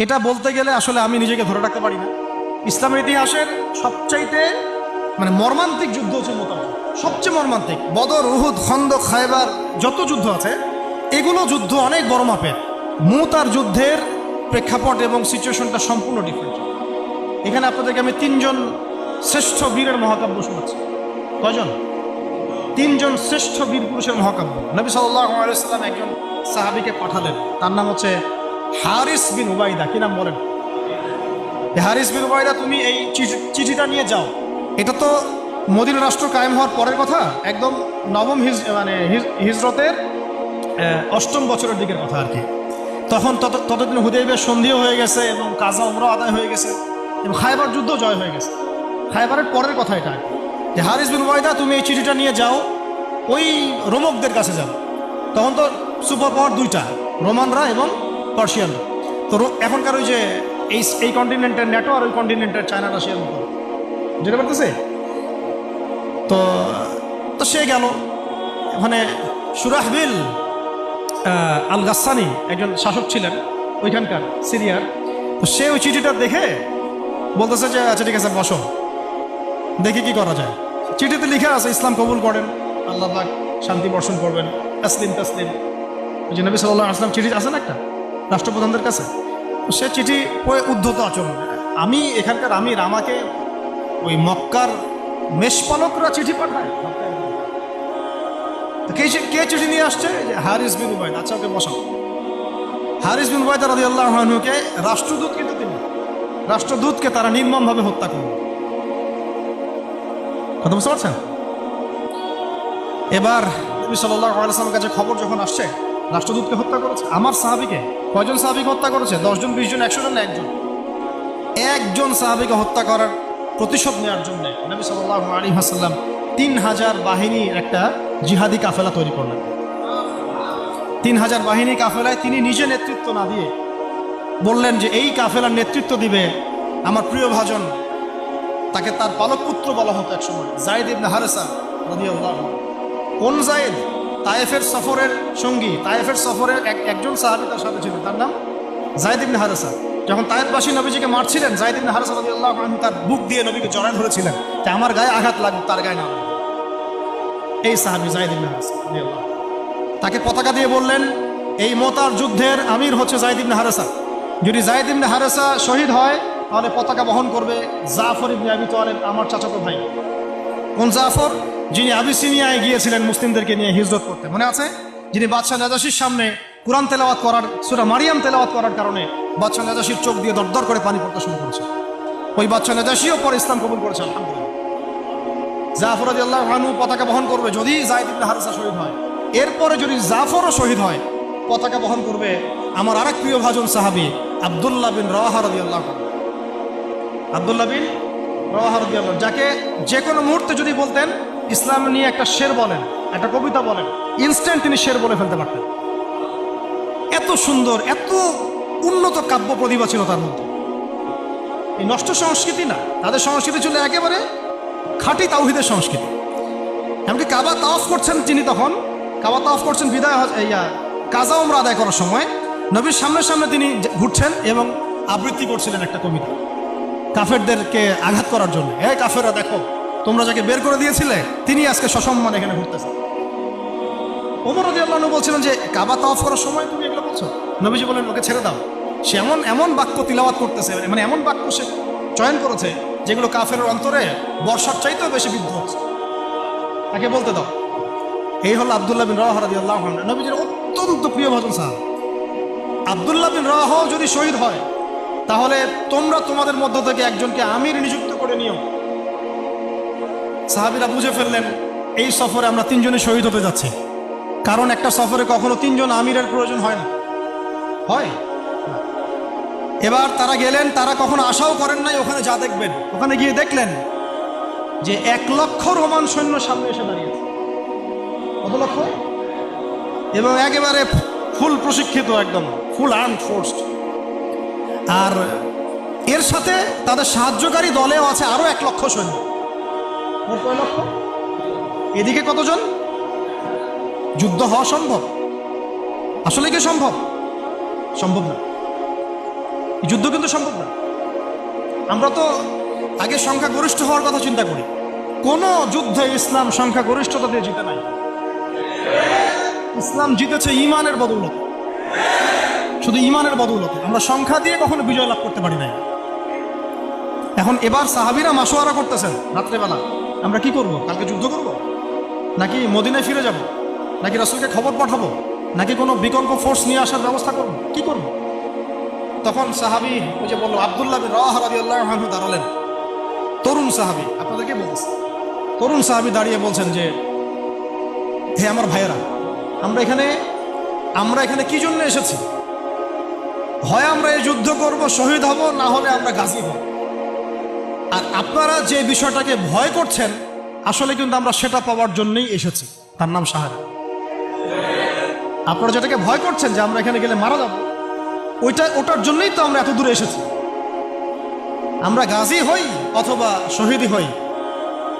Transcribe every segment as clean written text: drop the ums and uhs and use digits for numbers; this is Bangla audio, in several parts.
এটা বলতে গেলে আসলে আমি নিজেকে ধরে রাখতে পারি না। ইসলামের ইতিহাসের সবচাইতে মর্মান্তিক যুদ্ধ হচ্ছে মোতা, সবচেয়ে মর্মান্তিক। বদর, উহুদ, খন্দক, খায়বার যত যুদ্ধ আছে এগুলো যুদ্ধ অনেক বড় মাপের। মুতার যুদ্ধের প্রেক্ষাপট এবং সিচুয়েশনটা সম্পূর্ণ ডিফারেন্ট। এখানে আপনাদেরকে আমি তিনজন শ্রেষ্ঠ বীরের মহাকাব্য শোনাচ্ছি। কয়জন? তিনজন শ্রেষ্ঠ বীর পুরুষের মহাকাব্য। নবী সাল্লাল্লাহু আলাইহি ওয়াসাল্লাম একজন সাহাবীকে পাঠালেন, তার নাম হচ্ছে হারিস বিন উবাইদা। কি নাম বলেন? হারিস বিন উবাইদা, তুমি এই চিঠিটা নিয়ে যাও। এটা তো মদিনা রাষ্ট্র কায়েম হওয়ার পরের কথা, একদম নবম হিজরতের 8ম বছরের দিকের কথা আর কি। তখন ততদিন হুদাইবিয়ার সন্ধিও হয়ে গেছে এবং কাজা উমরা আদায় হয়ে গেছে এবং খায়বার যুদ্ধ জয় হয়ে গেছে। খায়বারের পরের কথা এটা, যে হারিস বিন উবাইদা তুমি এই চিঠিটা নিয়ে যাও, ওই রোমকদের কাছে যাও। তখন তো সুপার পাওয়ার দুইটা, রোমানরা এবং পার্সিয়ানরা। তো এখনকার ওই যে এই কন্টিনেন্টের ন্যাটো আর ওই কন্টিনেন্টের চায়না রাশিয়ার মতো, যেটা পারতেছে। তো সে গেল ওখানে। সুরাহবিল আল গাসানি একজন শাসক ছিলেন ওইখানকার সিরিয়ার। তো সে ওই চিঠিটা দেখে বলতেছে যে আচ্ছা ঠিক আছে, বসো, দেখি কি করা যায়। চিঠিতে লিখে আছে ইসলাম কবুল করেন, আল্লাহ পাক শান্তি বর্ষণ করবেন, তাসলিম তাসলিম। ওই যে নবী সাল্লাল্লাহু আলাইহি ওয়াসাল্লাম চিঠি আছে না একটা রাষ্ট্রপ্রধানদের কাছে, সে চিঠি পড়ে উদ্ধত আচরণ। আমি এখানকার আমির, আমাকে ওই মক্কার মেষপালকরা চিঠি পাঠায়। কে চিঠি নিয়ে আসছে? হারিস বিন উবাইদা। আচ্ছা, ওকে বসাও। হারিস বিন উবাইদা রাদিয়াল্লাহু আনহুকে রাষ্ট্রদূত, কিন্তু তিনি রাষ্ট্রদূতকে তারা নির্মমভাবে হত্যা করল। কথা বুঝতে পারছেন? এবার নবী সাল্লাল্লাহু আলাইহি ওয়াসাল্লামের কাছে খবর যখন আসছে রাষ্ট্রদূতকে হত্যা করেছে। আমার সাহাবীকে, কয়জন সাহাবীকে হত্যা করেছে? 10 জন, 20 জন, 100 জন না একজন সাহাবীকে হত্যা করার প্রতিশোধ নেওয়ার জন্য নবী সাল্লাল্লাহু আলাইহি ওয়াসাল্লাম 3000 বাহিনীর একটা জিহাদি কাফেলা তৈরি করলেন। 3000 বাহিনী কাফেলায় তিনি নিজে নেতৃত্ব না দিয়ে বললেন যে এই কাফেলার নেতৃত্ব দিবে আমার প্রিয় ভাজন, তাকে তার পালক পুত্র বলা হতো একসময়, যায়েদ ইবনে হারেসা রাদিয়াল্লাহু আনহু। কোন যায়েদ? তায়েফের সফরের সঙ্গী, তায়েফের সফরের একজন সাহাবী তার সাথে ছিলেন, তার নাম যায়েদ ইবনে হারেসা। যখন তায়েফবাসী নবীজিকে মারছিলেন, যায়েদ ইবনে হারেসা রাদিয়াল্লাহু আনহু তার বুক দিয়ে নবীকে জড়ায় ধরেছিলেন যে আমার গায়ে আঘাত লাগুক, তার গায়ে না লাগুক। এই সাহাবী যায়েদ ইবনে হারেসা রাদিয়াল্লাহু, তাকে পতাকা দিয়ে বললেন এই মোতার যুদ্ধের আমির হচ্ছে যায়েদ ইবনে হারেসা। যদি যায়েদ ইবনে হারেসা শহীদ হয় তাহলে পতাকা বহন করবে জাফর ইবনে আবি তালেব, আমার চাচাতো ভাই। কোন জাফর? যিনি আবিসিনিয়ায় গিয়েছিলেন মুসলিমদেরকে নিয়ে হিজরত করতে, মনে আছে? যিনি বাদশাহ নাজাশির সামনে কুরআন তেলাওয়াত করার, সূরা মারিয়াম তেলাওয়াত করার কারণে বাদশাহ নাজাশির চোখ দিয়ে দরদর করে পানি পড়তে শুরু করেছে। ওই বাদশাহ নাজাশিও পরে ইসলাম কবুল করেছে, আলহামদুলিল্লাহ। জাফর রাদিয়াল্লাহু আনহু পতাকা বহন করবে যদি যায়েদ ইবনে হারেসা শহীদ হয়। এরপরে যদি জাফরও শহীদ হয়, পতাকা বহন করবে আমার আরেক প্রিয় ভাজন সাহাবী আব্দুল্লাহ বিন রাওয়াহা রাদিয়াল্লাহু আনহু। আব্দুল্লাহ বিন রাওয়াহা রাদিয়াল্লাহু, যাকে যে কোনো মুহূর্তে যদি বলতেন ইসলাম নিয়ে একটা শের বলেন, একটা কবিতা বলেন, ইনস্ট্যান্ট তিনি শের বলে ফেলতে পারতেন। এত সুন্দর, এত উন্নত কাব্য প্রতিভা ছিল তার মধ্যে। এই নষ্ট সংস্কৃতি না, তাদের সংস্কৃতি ছিল একেবারে খাঁটি তাওহীদের সংস্কৃতি। এমনকি কাবা তাওয়াফ করছেন যিনি, তখন কাবা তাওয়াফ করছেন বিদায় কাজা উমরা আদায় করার সময় নবীর সামনে সামনে তিনি ঘুরছেন এবং আবৃত্তি করছিলেন একটা কবিতা কাফেরদেরকে আঘাত করার জন্য। এই কাফেররা দেখো, তোমরা যাকে বের করে দিয়েছিলে তিনি আজকে সসম্মান এখানে ঘুরতেছেন। ওমর রাদিয়াল্লাহু আনহু বলছিলেন যে কাবা তাওয়াফ করার সময় তুমি এগুলো বলছো? নবীজি বলেন ওকে ছেড়ে দাও, সে এমন বাক্য তিলাওয়াত করতেছে, এমন বাক্য সে চয়ন করেছে যেগুলো কাফেরের অন্তরে বর্ষার চাইতেও বেশি বিদ্ধ হচ্ছে, তাকে বলতে দাও। এই হলো আব্দুল্লাহ বিন রাওয়াহা রাদিয়াল্লাহু আনহু, নবীজির অত্যন্ত প্রিয় ভাজন সাহাবী। আব্দুল্লাহ বিন রাওয়াহা যদি শহীদ হয় তাহলে তোমরা তোমাদের মধ্য থেকে একজনকে আমির নিযুক্ত করে নিও। সাহাবীরা বুঝে ফেললেন এই সফরে আমরা 3 জনই শহীদ হতে যাচ্ছি, কারণ একটা সফরে কখনো 3 জন আমিরের প্রয়োজন হয় না, হয়। এবার তারা গেলেন, তারা কখনো আশাও করেন নাই ওখানে যা দেখবেন। ওখানে গিয়ে দেখলেন যে 1 লক্ষ রোমান সৈন্য সামনে এসে দাঁড়িয়েছে। কত লক্ষ? এবং একেবারে ফুল প্রশিক্ষিত, একদম ফুল আর্মড ফোর্স। আর এর সাথে তাদের সাহায্যকারী দলেও আছে আরো 1 লক্ষ সৈন্য। মোট কয় লক্ষ? এদিকে কতজন? যুদ্ধ হওয়া সম্ভব? আসলে কি সম্ভব? সম্ভব না। এই যুদ্ধ কিন্তু সম্ভব না। আমরা তো আগে সংখ্যাগরিষ্ঠ হওয়ার কথা চিন্তা করি। কোন যুদ্ধে ইসলাম সংখ্যাগরিষ্ঠতা দিয়ে জিতে নাই। ইসলাম জিতেছে ইমানের বদৌলতে, শুধু ইমানের বদৌলতে। আমরা সংখ্যা দিয়ে কখনো বিজয় লাভ করতে পারি নাই। এখন এবার সাহাবীরা মাশওয়ারা করতেছেন রাত্রেবেলা, আমরা কি করব? কালকে যুদ্ধ করব, নাকি মদিনায় ফিরে যাব, নাকি রাসূলকে খবর পাঠাবো, নাকি কোনো বিকল্প ফোর্স নিয়ে আসার ব্যবস্থা করব, কি করব? তখন সাহাবী ওই যে বললো আব্দুল্লাহ বিন রাওয়াহা রাদিয়াল্লাহু আনহু দাঁড়ালেন। তরুণ সাহাবী, আপনাদেরকে বলতেছি, তরুণ সাহাবী দাঁড়িয়ে বলছেন যে, হে আমার ভাইয়েরা, আমরা এখানে কি জন্য এসেছি? হয় আমরা এই যুদ্ধ করব, শহীদ হব, না হলে আমরা গাজী হব। আর আপনারা যে বিষয়টাকে ভয় করছেন, আসলে কিন্তু আমরা সেটা পাওয়ার জন্যই এসেছি, তার নাম শাহাদাত। আপনারা যেটাকে ভয় করছেন যে আমরা এখানে গেলে মারা যাব, ওটার জন্যই তো আমরা এত দূরে এসেছি। আমরা গাজী হই অথবা শহীদই হই,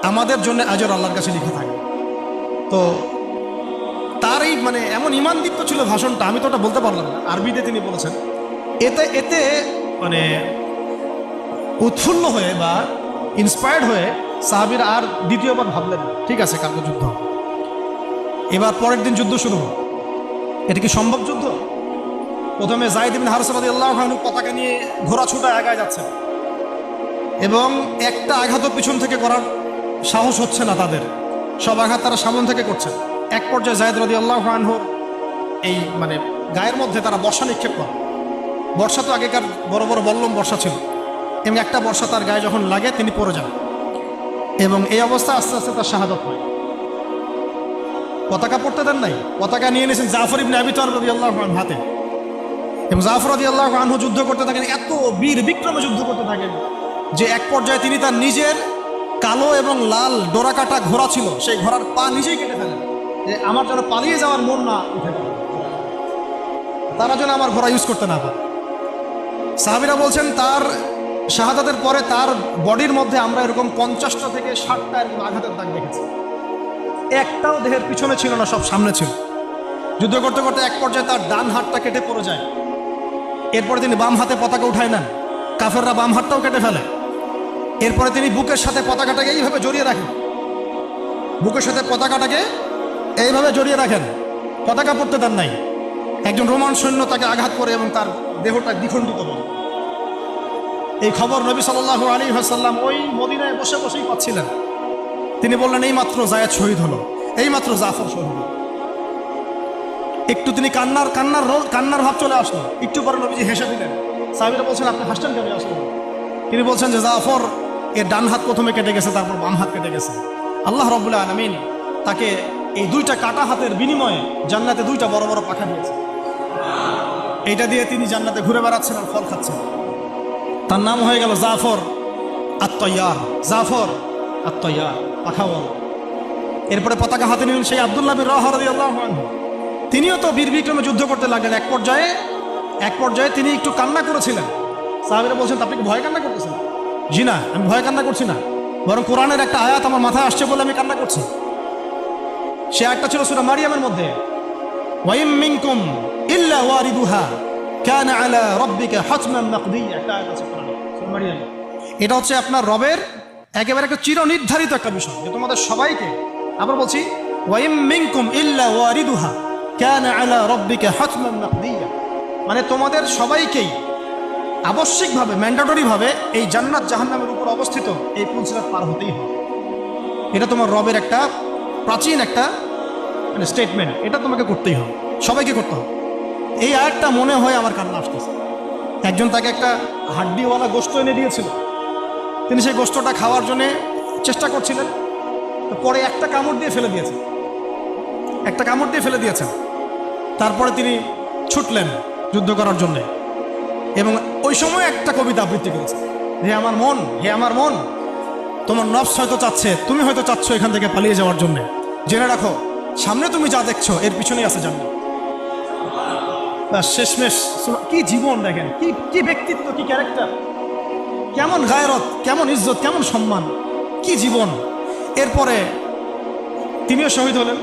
আমাদের জন্য আজর আল্লাহর কাছে লিখে থাকে। তো তার এই মানে এমন ঈমানদীপ্ত ছিল ভাষণটা, আমি তো ওটা বলতে পারলাম না, আরবিতে তিনি বলেছেন। এতে মানে উৎফুল্ল হয়ে বা ইন্সপায়ার্ড হয়ে সাহাবীরা আর দ্বিতীয়বার ভাবলেন ঠিক আছে কালকে যুদ্ধ হবে। এবার পরের দিন যুদ্ধ শুরু হল। এটা কি সম্ভব যুদ্ধ? প্রথমে যায়েদ ইবনে হারসা রাদিয়াল্লাহু আনহু পতাকা নিয়ে ঘোড়া ছুটা এগিয়ে যাচ্ছেন, এবং একটা আঘাতও পিছন থেকে করার সাহস হচ্ছে না তাদের, সব আঘাত তারা সামনে থেকে করছেন। এক পর্যায়ে যায়েদ রাদিয়াল্লাহু আনহুর এই মানে গায়ের মধ্যে তারা বর্ষা নিক্ষেপ করে। বর্ষা তো আগেকার বড় বড় বল্লম বর্ষা ছিল, এবং একটা বর্ষা তার গায়ে যখন লাগে তিনি পড়ে যান, এবং এই অবস্থা আস্তে আস্তে তার শাহাদাত হয়। পতাকা পড়তে দেন নাই, পতাকা নিয়ে নিয়েছেন জাফর ইবনে আবি তালিব রাদিয়াল্লাহু আনহু হাতে, এবং জাফর রাদিয়াল্লাহু আনহু যুদ্ধ করতে থাকেন, এত বীর বিক্রমে যুদ্ধ করতে থাকেন যে এক পর্যায়ে তিনি তার নিজের কালো এবং লাল ডোরাকাটা ঘোড়া ছিল, সেই ঘোড়ার পা নিজেই কেটে ফেলেন, যে আমার যেন পালিয়ে যাওয়ার মন না উঠে, তারা যেন আমার ঘোড়া ইউজ করতে না পারে। সাহাবীরা বলছেন তার শাহাদাতের পরে তার বডির মধ্যে আমরা এরকম 50টা থেকে 60টা এরকম আঘাতের দাগ দেখেছি। একটাও দেহের পিছনে ছিল না, সব সামনে ছিল। যুদ্ধ করতে করতে এক পর্যায়ে তার ডান হাতটা কেটে পড়ে যায়। এরপরে তিনি বাম হাতে পতাকা উঠায় নেন, কাফেররা বাম হাতটাও কেটে ফেলে। এরপরে তিনি বুকের সাথে পতাকাটাকে এইভাবে জড়িয়ে রাখেন, বুকের সাথে পতাকাটাকে এইভাবে জড়িয়ে রাখেন, পতাকা পড়তে দেন নাই। একজন রোমান সৈন্য তাকে আঘাত করে এবং তার দেহটা দ্বিখণ্ডিত হল। এই খবর নবী সাল্লাল্লাহু আলাইহি ওয়াসাল্লাম ওই মদিনায় বসে বসেই পাচ্ছিলেন। তিনি বললেন এই মাত্র যায়েদ শহীদ হলো, এই মাত্র জাফর শহীদ হলো। একটু তিনি কান্নার ভাব চলে আসলো। একটু পরে নবীজি হেসে দিলেন। সাহাবীরা বলছেন আপনি হাসছেন কেন আসলেন? তিনি বলছেন যে জাফর এর ডান হাত প্রথমে কেটে গেছে, তারপর বাম হাত কেটে গেছে। আল্লাহ রাব্বুল আলামিন তাকে এই দুইটা কাটা হাতের বিনিময়ে জান্নাতে দুইটা বড় বড় পাখা দিয়েছে। এইটা দিয়ে তিনি জান্নাতে ঘুরে বেড়াচ্ছেন আর ফল খাচ্ছেন। তার নাম হয়ে গেল জাফর আত-তাইয়ার, জাফর আত-তাইয়ার, পাখাওয়ালা। এরপরে পতাকা হাতে নিলেন সেই আব্দুল্লাহ বিন রাওয়াহা রাদিয়াল্লাহু আনহু। তিনিও তো বীর বিক্রমে যুদ্ধ করতে লাগলেন। এক পর্যায়ে তিনি একটু কান্না করেছিলেন। সাহাবীরা বলছেন আপনি কি ভয় কান্না করতেছেন? জি না, আমি ভয় কান্না করছি না, বরং কোরআনের একটা আয়াত আমার মাথায় আসছে বলে আমি কান্না করছি। সে আয়াতটা ছিল সূরা মারিয়ামের মধ্যে, ওয়া ইম মিনকুম ইল্লা ওয়ারিদুহা কানা আলা রাব্বিকা হাতমান মাকদিয়্যা, একটা আয়াত আছে কোরআনে সূরা মারিয়াম। এটা হচ্ছে আপনার রবের একেবারে একটা চিরনির্ধারিত একটা বিষয়, যে তোমাদের সবাইকে, আবার বলছি ওয়া ইম মিনকুম ইল্লা ওয়ারিদুহা কানা আলা রাব্বিকা হাতমান মাকদিয়্যা, মানে তোমাদের সবাইকেই আবশ্যিকভাবে ম্যান্ডেটরিভাবে এই জান্নাত জাহান্নামের উপর অবস্থিত এই পুলসিরাত পার হতেই হবে। এটা তোমার রবের একটা প্রাচীন একটা মানে স্টেটমেন্ট, এটা তোমাকে করতেই হবে, সবাইকে করতে হবে। এই আয়াতটা মনে হয় আমার কান্না আসতেছে। একজন তাকে একটা হাড্ডিওয়ালা গোশত এনে দিয়েছিল, তিনি সেই গোশতটা খাওয়ার জন্যে চেষ্টা করছিলেন, পরে একটা কামড় দিয়ে ফেলে দিয়েছেন। তারপরে তিনি ছুটলেন যুদ্ধ করার জন্যে, এবং ওই সময় একটা কবিতা আবৃত্তি করেছে, হে আমার মন, তোমার নফস হয়তো চাচ্ছে, তুমি হয়তো চাচ্ছ এখান থেকে পালিয়ে যাওয়ার জন্য, জেনে রাখো সামনে তুমি যা দেখছো এর পিছনেই আছে জান্নাত। শেষমেশ কি জীবন দেখেন, কি ব্যক্তিত্ব, কি ক্যারেক্টার, কেমন গায়রত, কেমন ইজ্জত, কেমন সম্মান, কি জীবন। এরপরে তিনিও শহীদ হলেন,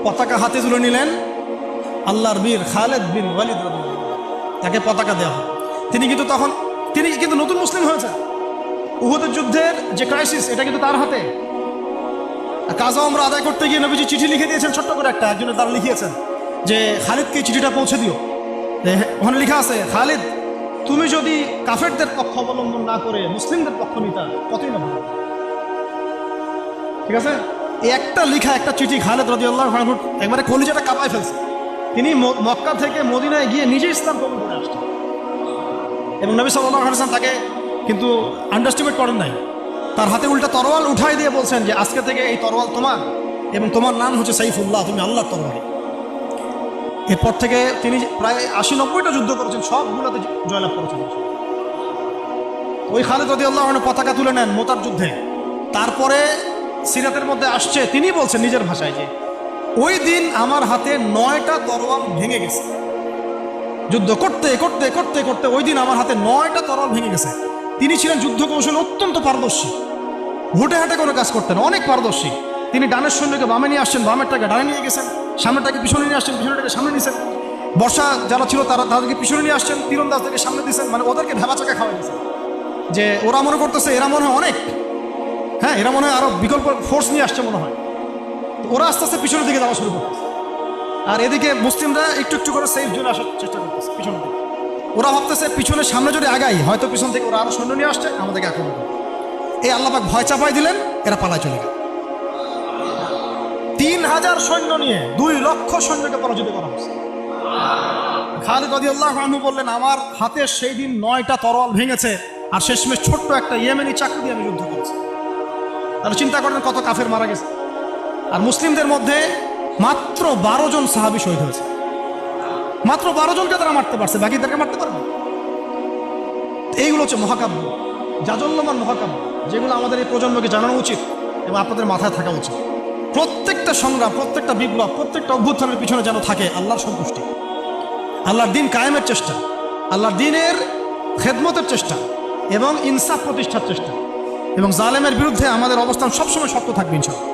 পতাকা হাতে তুলে নিলেন আল্লাহর বীর খালেদ বিন ওয়ালিদ রাদিয়াল্লাহু আনহু, তাকে পতাকা দেওয়া হয়। তিনি কিন্তু নতুন মুসলিম হয়েছে। উহুদের যুদ্ধের যে ক্রাইসিস, এটা কিন্তু তার হাতে। কাজা আমরা আদায় করতে গিয়ে নবীজি চিঠি লিখে দিয়েছেন, ছোট্ট করে একটা, একজনের দ্বারা লিখিয়েছেন যে খালিদকে চিঠিটা পৌঁছে দিও। ওখানে লেখা আছে, খালিদ তুমি যদি কাফেরদের পক্ষ অবলম্বন না করে মুসলিমদের পক্ষ নিতা কতই না ভালো। ঠিক আছে, এই একটা লিখা একটা চিঠি খালিদ রাদিয়াল্লাহু আনহু একবারে কলিজাটা কাঁপায় ফেলছে। তিনি মক্কা থেকে মদিনায় গিয়ে নিজে ইসলাম কবুল করে আসছেন এবং নবী সাল্লাল্লাহু আলাইহি ওয়াসাল্লাম তাকে কিন্তু আন্ডারস্টিমেট করেন নাই। তার হাতে উল্টা তরোয়াল উঠাই দিয়ে বলছেন যে আজকে থেকে এই তরোয়াল তোমার এবং তোমার নাম হচ্ছে সাইফুল্লাহ, তুমি আল্লাহর তরবারি। এরপর থেকে তিনি প্রায় ৮০-৯০টা যুদ্ধ করেছেন, সবগুলোতে জয়লাভ করেছেন। ওই খালিদ রাদিয়াল্লাহু আনহু পতাকা তুলে নেন মোতার যুদ্ধে। তারপরে সিরাতের মধ্যে আসছে, তিনি বলছেন নিজের ভাষায় যে ওই দিন আমার হাতে 9টা তরোয়াল ভেঙে গেছে। যুদ্ধ করতে করতে করতে করতে ওই দিন আমার হাতে 9টা তরোয়াল ভেঙে গেছে। তিনি ছিলেন যুদ্ধ কৌশল অত্যন্ত পারদর্শী, হুটে হাটে কোনো কাজ করতেন, অনেক পারদর্শী। তিনি ডানের সৈন্যকে বামে নিয়ে আসছেন, বামেরটাকে ডানে নিয়ে গেছেন, সামনেটাকে পিছনে নিয়ে আসছেন, পিছনেটাকে সামনে নিয়েছেন। বর্ষা যারা ছিল তাদেরকে পিছনে নিয়ে আসছেন, তীরন্দাজদেরকে সামনে দিয়েছেন। মানে ওদেরকে ভেবা চাকা খাওয়াই দিয়েছেন যে ওরা মনে করতেছে এরা মনে হয় অনেক, হ্যাঁ এরা মনে হয় আরো বিকল্প ফোর্স নিয়ে আসছে মনে হয়। ওরা আস্তে আস্তে পিছনের দিকে যাওয়া শুরু করতেছে, আর এদিকে মুসলিমরা একটু একটু করে সেফ জোনে আসার চেষ্টা করতেছে পিছনের দিকে। ওরা ভাবতেছে পিছনের সামনে যদি আগাই হয়তো পিছন থেকে ওরা আরো সৈন্য নিয়ে আসছে, আমাদেরকে আক্রমণ করে। এই আল্লাহ পাক ভয় চাপাই দিলেন, এরা পালায় চলে গেল। ৩,০০০ সৈন্য নিয়ে ২ লক্ষ সৈন্যকে পরাজিত করা হয়েছে। খালিদ রাদিয়াল্লাহু আনহু বললেন আমার হাতে সেই দিন 9টা তরোয়াল ভেঙেছে, আর শেষমেশ ছোট্ট একটা ইয়েমেনি চাকু দিয়ে আমি যুদ্ধ করেছি। তাহলে চিন্তা করেন কত কাফের মারা গেছে। আর মুসলিমদের মধ্যে মাত্র 12 জন সাহাবী শহীদ হয়েছে। মাত্র 12 জনকে তারা মারতে পারছে, বাকিদেরকে মারতে পারবে। এইগুলো হচ্ছে মহাকাব্য, জাজল্যমান মহাকাব্য, যেগুলো আমাদের এই প্রজন্মকে জানানো উচিত এবং আপনাদের মাথায় থাকা উচিত। প্রত্যেকটা সংগ্রাম, প্রত্যেকটা বিপ্লব, প্রত্যেকটা অভ্যুত্থানের পিছনে যেন থাকে আল্লাহর সন্তুষ্টি, আল্লাহর দিন কায়েমের চেষ্টা, আল্লাহর দিনের খেদমতের চেষ্টা এবং ইনসাফ প্রতিষ্ঠার চেষ্টা, এবং জালেমের বিরুদ্ধে আমাদের অবস্থান সবসময় শক্ত থাকবে ইনশাআল্লাহ।